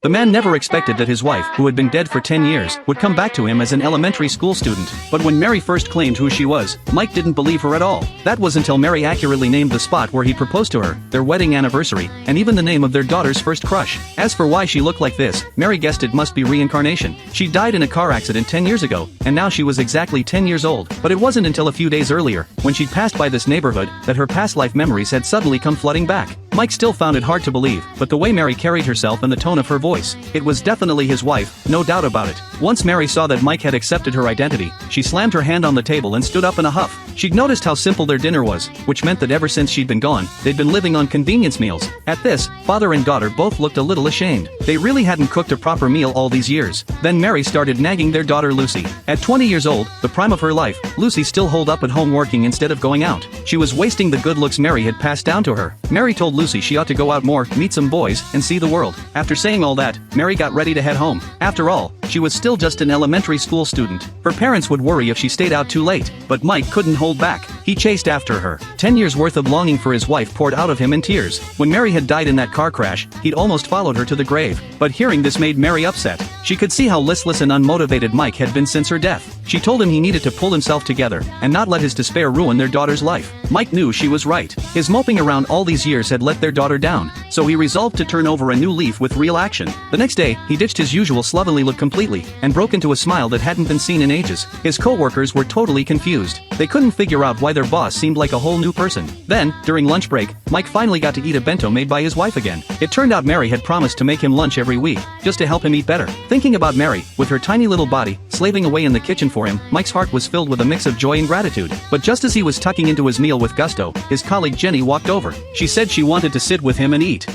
The man never expected that his wife, who had been dead for 10 years, would come back to him as an elementary school student. But when Mary first claimed who she was, Mike didn't believe her at all. That was until Mary accurately named the spot where he proposed to her, their wedding anniversary, and even the name of their daughter's first crush. As for why she looked like this, Mary guessed it must be reincarnation. She died in a car accident 10 years ago, and now she was exactly 10 years old. But it wasn't until a few days earlier, when she'd passed by this neighborhood, that her past life memories had suddenly come flooding back. Mike still found it hard to believe, but the way Mary carried herself and the tone of her voice, it was definitely his wife, no doubt about it. Once Mary saw that Mike had accepted her identity, she slammed her hand on the table and stood up in a huff. She'd noticed how simple their dinner was, which meant that ever since she'd been gone, they'd been living on convenience meals. At this, father and daughter both looked a little ashamed. They really hadn't cooked a proper meal all these years. Then Mary started nagging their daughter Lucy. At 20 years old, the prime of her life, Lucy still holed up at home working instead of going out. She was wasting the good looks Mary had passed down to her. Mary told Lucy she ought to go out more, meet some boys, and see the world. After saying all that, Mary got ready to head home. After all, she was still just an elementary school student. Her parents would worry if she stayed out too late, but Mike couldn't hold back. He chased after her. 10 years worth of longing for his wife poured out of him in tears. When Mary had died in that car crash, he'd almost followed her to the grave. But hearing this made Mary upset. She could see how listless and unmotivated Mike had been since her death. She told him he needed to pull himself together, and not let his despair ruin their daughter's life. Mike knew she was right. His moping around all these years had let their daughter down, so he resolved to turn over a new leaf with real action. The next day, he ditched his usual slovenly look completely, and broke into a smile that hadn't been seen in ages. His co-workers were totally confused. They couldn't figure out why their boss seemed like a whole new person. Then, during lunch break, Mike finally got to eat a bento made by his wife again. It turned out Mary had promised to make him lunch every week, just to help him eat better. Thinking about Mary, with her tiny little body, slaving away in the kitchen for him, Mike's heart was filled with a mix of joy and gratitude. But just as he was tucking into his meal with gusto, his colleague Jenny walked over. She said she wanted to sit with him and eat.